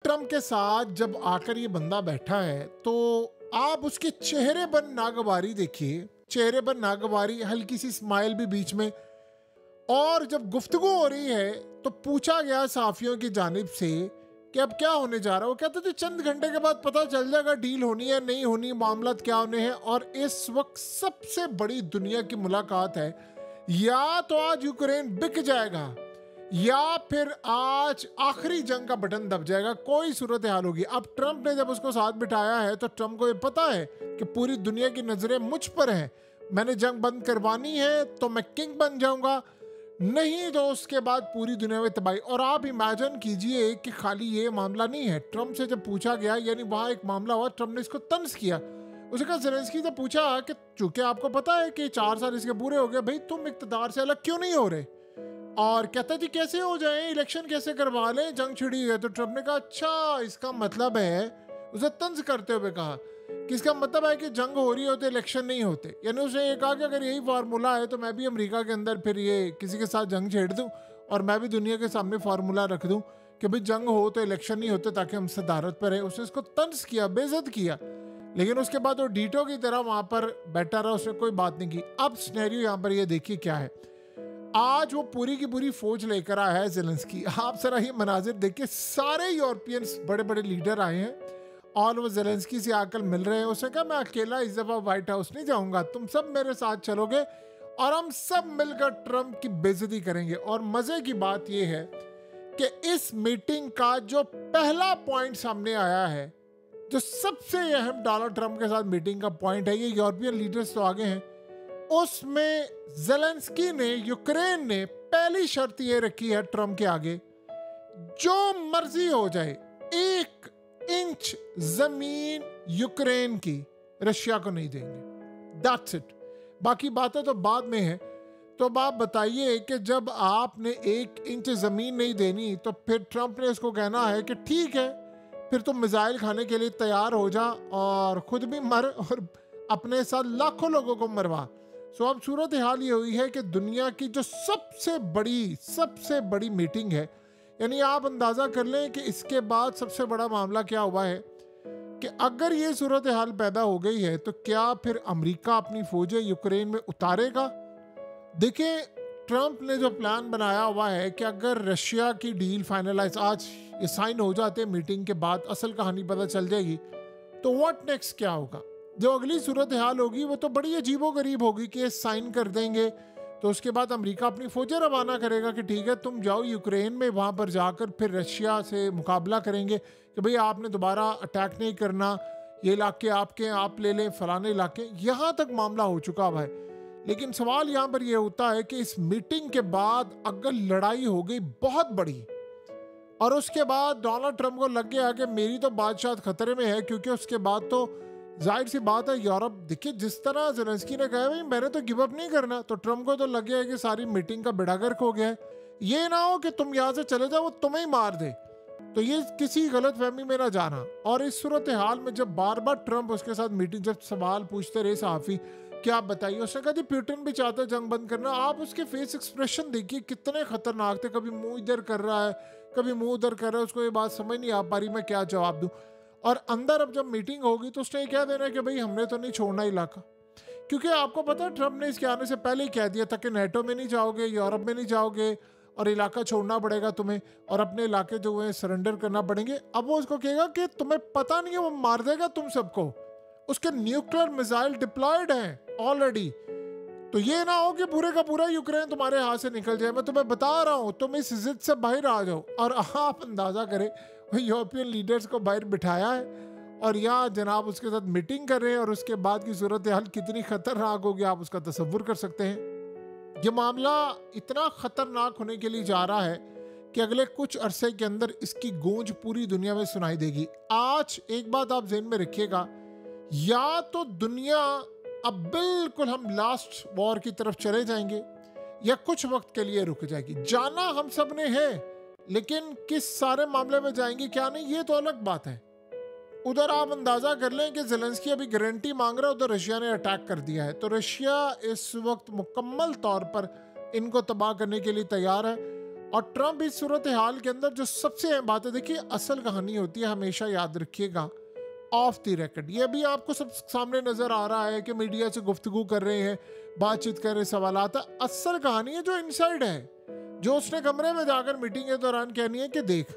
Trump के साथ जब आकर ये बंदा बैठा है तो आप उसके चेहरे पर नागवारी देखिए, चेहरे पर नागवारी, हल्की सी स्माइल भी बीच में। और जब गुफ्तगू हो रही है तो पूछा गया साफियों की जानिब से कि अब क्या होने जा रहा है। वो कहते थे चंद घंटे के बाद पता चल जाएगा डील होनी है नहीं होनी, मामला क्या होने हैं। और इस वक्त सबसे बड़ी दुनिया की मुलाकात है, या तो आज यूक्रेन बिक जाएगा या फिर आज आखिरी जंग का बटन दब जाएगा, कोई सूरत हाल होगी। अब ट्रंप ने जब उसको साथ बिठाया है तो ट्रंप को ये पता है कि पूरी दुनिया की नजरें मुझ पर हैं, मैंने जंग बंद करवानी है तो मैं किंग बन जाऊंगा, नहीं तो उसके बाद पूरी दुनिया में तबाही। और आप इमेजिन कीजिए कि खाली ये मामला नहीं है। ट्रंप से जब पूछा गया, यानी वहां एक मामला हुआ, ट्रंप ने इसको तंज किया। उसने कहा, ज़ेलेंस्की से पूछा कि चूंकि आपको पता है कि 4 साल इसके पूरे हो गए, भाई तुम इक़्तिदार से अलग क्यों नहीं हो रहे। और कहता जी कैसे हो जाए, इलेक्शन कैसे करवा लें, जंग छिड़ी है। तो ट्रंप ने कहा अच्छा इसका मतलब है, उसे तंज करते हुए कहा कि इसका मतलब है कि जंग हो रही हो तो इलेक्शन नहीं होते। यानी उसने ये कहा कि अगर यही फार्मूला है तो मैं भी अमेरिका के अंदर फिर ये किसी के साथ जंग छेड़ दूं और मैं भी दुनिया के सामने फार्मूला रख दूं कि भाई जंग हो तो इलेक्शन नहीं होते ताकि हम सदारत पर रहे। उसने इसको तंज किया, बेइज्जत किया। लेकिन उसके बाद वो डीटो की तरह वहां पर बैठा रहा, उसने कोई बात नहीं की। अब सिनेरियो यहाँ पर ये देखिए क्या है। आज वो पूरी की पूरी फौज लेकर आया है ज़ेलेंस्की। आप जरा ये मनाजिर देखिए, सारे यूरोपियंस बड़े बड़े लीडर आए हैं और वो ज़ेलेंस्की से आकर मिल रहे हैं। उसने कहा मैं अकेला इस दफ़ा व्हाइट हाउस नहीं जाऊंगा, तुम सब मेरे साथ चलोगे और हम सब मिलकर ट्रंप की बेइज्जती करेंगे। और मज़े की बात यह है कि इस मीटिंग का जो पहला पॉइंट सामने आया है, जो सबसे अहम डोनाल्ड ट्रंप के साथ मीटिंग का पॉइंट है, ये यूरोपियन लीडर्स तो आगे हैं, उसमें ज़ेलेंस्की ने, यूक्रेन ने पहली शर्त ये रखी है ट्रंप के आगे, जो मर्जी हो जाए 1 इंच जमीन यूक्रेन की रशिया को नहीं देंगे। That's it. बाकी बातें तो बाद में है। तो अब आप बताइए कि जब आपने 1 इंच जमीन नहीं देनी तो फिर ट्रंप ने इसको कहना है कि ठीक है फिर तुम मिसाइल खाने के लिए तैयार हो जा और खुद भी मर और अपने साथ लाखों लोगों को मरवा। सो अब सूरत हाल ये हुई है कि दुनिया की जो सबसे बड़ी मीटिंग है, यानी आप अंदाज़ा कर लें कि इसके बाद सबसे बड़ा मामला क्या हुआ है कि अगर ये सूरत हाल पैदा हो गई है तो क्या फिर अमेरिका अपनी फौजें यूक्रेन में उतारेगा। देखिए ट्रंप ने जो प्लान बनाया हुआ है कि अगर रशिया की डील फाइनलाइज आज ये साइन हो जाते हैं, मीटिंग के बाद असल कहानी पता चल जाएगी, तो व्हाट नेक्स्ट क्या होगा। जो अगली सूरत हाल होगी वो तो बड़ी अजीबो गरीब होगी कि ये साइन कर देंगे तो उसके बाद अमेरिका अपनी फौजें रवाना करेगा कि ठीक है तुम जाओ यूक्रेन में, वहाँ पर जाकर फिर रशिया से मुकाबला करेंगे कि भाई आपने दोबारा अटैक नहीं करना, ये इलाके आपके, आप ले लें फलाने इलाके। यहाँ तक मामला हो चुका हुआ है। लेकिन सवाल यहाँ पर यह होता है कि इस मीटिंग के बाद अगर लड़ाई हो गई बहुत बड़ी और उसके बाद डोनाल्ड ट्रंप को लग गया कि मेरी तो बादशाह खतरे में है, क्योंकि उसके बाद तो जाहिर सी बात है यूरोप, देखिए जिस तरह ज़ेलेंस्की ने कहा भाई मैंने तो गिव अप नहीं करना, तो ट्रंप को तो लग गया है कि सारी मीटिंग का बेड़ा गर्क हो गया है। ये ना हो कि तुम यहाँ से चले जाओ वो तुम्हें ही मार दे, तो ये किसी गलत फहमी में ना जाना। और इस सूरत हाल में जब बार बार ट्रंप उसके साथ मीटिंग, जब सवाल पूछते रहे सहाफ़ी क्या आप बताइए, उसने कहा जी पुतिन भी चाहते जंग बंद करना। आप उसके फेस एक्सप्रेशन देखिए कितने खतरनाक थे, कभी मुंह इधर कर रहा है कभी मुंह उधर कर रहा है, उसको ये बात समझ नहीं आ पा रही मैं क्या जवाब दूं। और अंदर अब जब मीटिंग होगी तो उसने क्या देना कि भाई हमने तो नहीं छोड़ना इलाका, क्योंकि आपको पता है ट्रंप ने इसके आने से पहले ही कह दिया था कि नेटो में नहीं जाओगे, यूरोप में नहीं जाओगे और इलाका छोड़ना पड़ेगा तुम्हें और अपने इलाके जो है सरेंडर करना पड़ेंगे। अब वो उसको कहेगा कि तुम्हें पता नहीं है, वो मार देगा तुम सबको, उसके न्यूक्लियर मिसाइल डिप्लॉयड हैं ऑलरेडी। तो ये ना हो कि पूरे का पूरा यूक्रेन तुम्हारे हाथ से निकल जाए। मैं तुम्हें बता रहा हूं तुम इस जिद से बाहर आ जाओ। और आप अंदाजा करें यूरोपियन लीडर्स को बाहर बिठाया है और यहाँ जनाब उसके साथ मीटिंग कर रहे हैं और उसके बाद की सूरत हाल कितनी खतरनाक होगी आप उसका तसव्वुर कर सकते हैं। ये मामला इतना खतरनाक होने के लिए जा रहा है कि अगले कुछ अरसे के अंदर इसकी गूंज पूरी दुनिया में सुनाई देगी। आज एक बात आप ज़हन में रखिएगा, या तो दुनिया अब बिल्कुल हम लास्ट वॉर की तरफ चले जाएंगे या कुछ वक्त के लिए रुक जाएगी। जाना हम सब ने है, लेकिन किस सारे मामले में जाएंगे क्या नहीं ये तो अलग बात है। उधर आप अंदाजा कर लें कि ज़ेलेंस्की अभी गारंटी मांग रहा है, उधर रशिया ने अटैक कर दिया है, तो रशिया इस वक्त मुकम्मल तौर पर इनको तबाह करने के लिए तैयार है। और ट्रम्प इस सूरत हाल के अंदर जो सबसे अहम बात है, देखिए असल कहानी होती है, हमेशा याद रखिएगा, ऑफ द रिकॉर्ड। ये भी आपको सब सामने नजर आ रहा है कि मीडिया से गुफ्तगू कर रहे हैं, बातचीत कर रहे, सवाल आता, असल कहानी है जो इनसाइड है, जो उसने कमरे में जाकर मीटिंग के दौरान कहनी है कि देख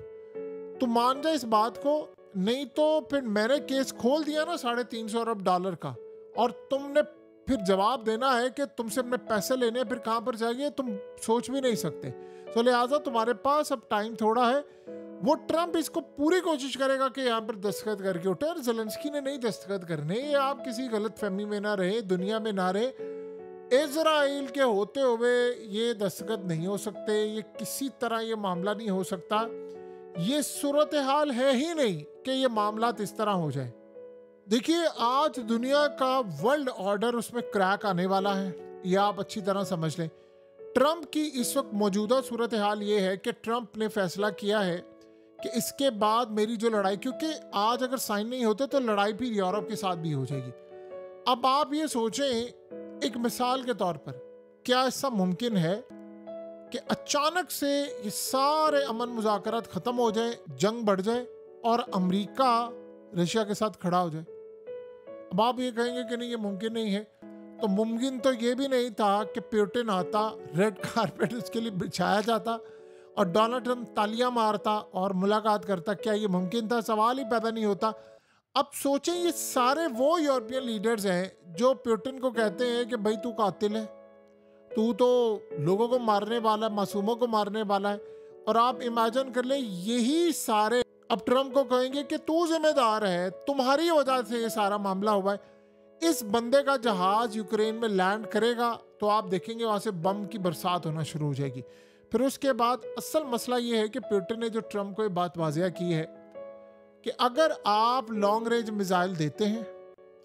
तू मान जा इस बात को, नहीं तो फिर मैंने केस खोल दिया ना $350 अरब का, और तुमने फिर जवाब देना है कि तुमसे हमने पैसे लेने हैं, फिर कहाँ पर जाएंगे तुम सोच भी नहीं सकते। तो लिहाजा तुम्हारे पास अब टाइम थोड़ा है। वो ट्रम्प इसको पूरी कोशिश करेगा कि यहाँ पर दस्तखत करके उठे, और ज़ेलेंस्की ने नहीं दस्तखत करने। ये आप किसी गलत फहमी में ना रहे, दुनिया में ना रहे, इजराइल के होते हुए ये दस्तखत नहीं हो सकते, ये किसी तरह ये मामला नहीं हो सकता। ये सूरत हाल है ही नहीं कि ये मामला इस तरह हो जाए। देखिए आज दुनिया का वर्ल्ड ऑर्डर उसमें क्रैक आने वाला है, ये आप अच्छी तरह समझ लें। ट्रम्प की इस वक्त मौजूदा सूरत हाल ये है कि ट्रम्प ने फैसला किया है कि इसके बाद मेरी जो लड़ाई, क्योंकि आज अगर साइन नहीं होते तो लड़ाई फिर यूरोप के साथ भी हो जाएगी। अब आप ये सोचें एक मिसाल के तौर पर, क्या ऐसा मुमकिन है कि अचानक से ये सारे अमन मुज़ाकरात ख़त्म हो जाए, जंग बढ़ जाए और अमेरिका रशिया के साथ खड़ा हो जाए? अब आप ये कहेंगे कि नहीं ये मुमकिन नहीं है, तो मुमकिन तो ये भी नहीं था कि पुतिन आता, रेड कारपेट उसके लिए बिछाया जाता और डोनाल्ड ट्रम्प तालियां मारता और मुलाकात करता। क्या ये मुमकिन था? सवाल ही पैदा नहीं होता। अब सोचें ये सारे वो यूरोपियन लीडर्स हैं जो पुतिन को कहते हैं कि भाई तू कातिल है, तू तो लोगों को मारने वाला है, मासूमों को मारने वाला है। और आप इमेजिन कर ले यही सारे अब ट्रम्प को कहेंगे कि तू जिम्मेदार है, तुम्हारी वजह से ये सारा मामला हुआ है। इस बंदे का जहाज यूक्रेन में लैंड करेगा तो आप देखेंगे वहां से बम की बरसात होना शुरू हो जाएगी। फिर उसके बाद असल मसला ये है कि पुतिन ने जो ट्रम्प को ये बात वाजिया की है कि अगर आप लॉन्ग रेंज मिसाइल देते हैं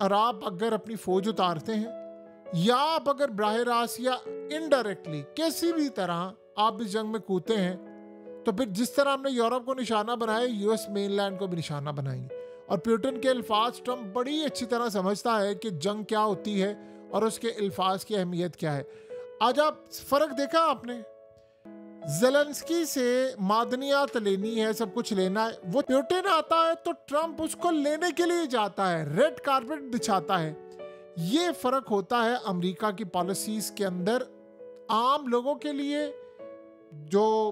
और आप अगर अपनी फौज उतारते हैं, या आप अगर बराह रास्त या इनडायरेक्टली किसी भी तरह आप इस जंग में कूदते हैं, तो फिर जिस तरह हमने यूरोप को निशाना बनाया, यूएस मेनलैंड को भी निशाना बनाएंगे। और पुतिन के अल्फाज ट्रम्प बड़ी अच्छी तरह समझता है कि जंग क्या होती है और उसके अल्फाज की अहमियत क्या है। आज आप फर्क देखा आपने, ज़ेलेंस्की से मादनियात लेनी है, सब कुछ लेना है, वो पुतिन आता है तो ट्रम्प उसको लेने के लिए जाता है, रेड कारपेट बिछाता है। ये फर्क होता है अमेरिका की पॉलिसीज के अंदर। आम लोगों के लिए, जो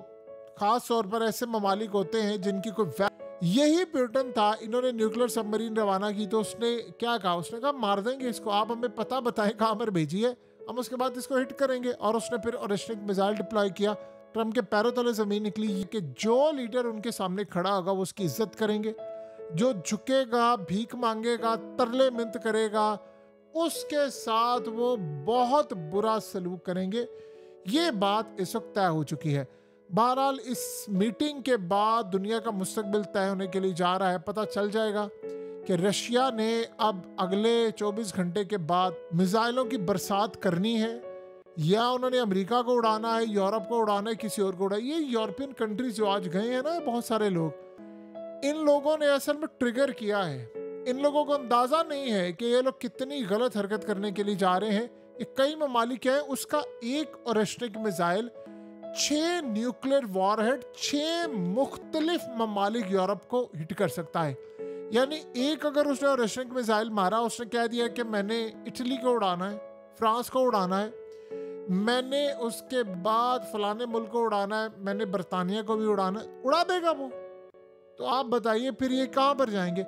खास तौर पर ऐसे ममालिक होते हैं जिनकी कोई, यही पुतिन था। इन्होंने न्यूक्लियर सबमरीन रवाना की तो उसने क्या कहा, उसने कहा मार देंगे इसको, आप हमें पता बताएं कहाँ पर भेजिए, हम उसके बाद इसको हिट करेंगे। और उसने फिर ओरेशनिक मिसाइल डिप्लॉय किया। ट्रम्प के पैरों तले जमीन निकली कि जो लीडर उनके सामने खड़ा होगा वो उसकी इज्जत करेंगे, जो झुकेगा, भीख मांगेगा, तरले मिन्नत करेगा, उसके साथ वो बहुत बुरा सलूक करेंगे। ये बात इस वक्त तय हो चुकी है। बहरहाल इस मीटिंग के बाद दुनिया का मुस्तकबिल तय होने के लिए जा रहा है। पता चल जाएगा कि रशिया ने अब अगले 24 घंटे के बाद मिसाइलों की बरसात करनी है, या उन्होंने अमेरिका को उड़ाना है, यूरोप को उड़ाना है, किसी और को उड़ाना है। ये यूरोपियन कंट्रीज जो आज गए हैं ना, बहुत सारे लोग, इन लोगों ने असल में ट्रिगर किया है। इन लोगों को अंदाजा नहीं है कि ये लोग कितनी गलत हरकत करने के लिए जा रहे हैं। ये कई ममालिक हैं, उसका एक ओरेशनिक मिसाइल 6 न्यूक्लियर वॉरहेड 6 मुख्तलिफ ममालिक यूरोप को हिट कर सकता है। यानी एक अगर उसने ओरेशनिक मिसाइल मारा, उसने कह दिया कि मैंने इटली को उड़ाना है, फ्रांस को उड़ाना है, मैंने उसके बाद फलाने मुल्क को उड़ाना है, मैंने बरतानिया को भी उड़ाना है, उड़ा देगा वो। तो आप बताइए फिर ये कहाँ पर जाएंगे?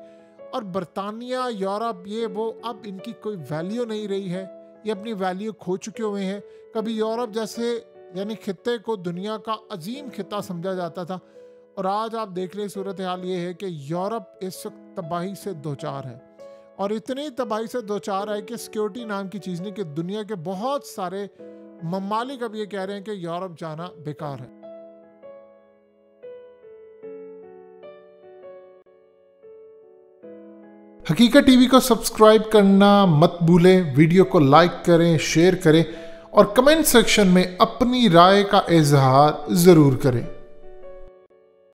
और बरतानिया, यूरोप, ये वो, अब इनकी कोई वैल्यू नहीं रही है, ये अपनी वैल्यू खो चुके हुए हैं। कभी यूरोप जैसे यानी खित्ते को दुनिया का अजीम खिता समझा जाता था, और आज आप देख लें सूरत हाल ये है कि यूरोप इस वक्त तबाही से दोचार है। और इतनी तबाही से दोचार है कि सिक्योरिटी नाम की चीज़ नहीं, कि दुनिया के बहुत सारे ममालिक अब ये कह रहे हैं कि यूरोप जाना बेकार है। हकीकत टीवी को सब्सक्राइब करना मत भूलें, वीडियो को लाइक करें, शेयर करें और कमेंट सेक्शन में अपनी राय का इजहार ज़रूर करें।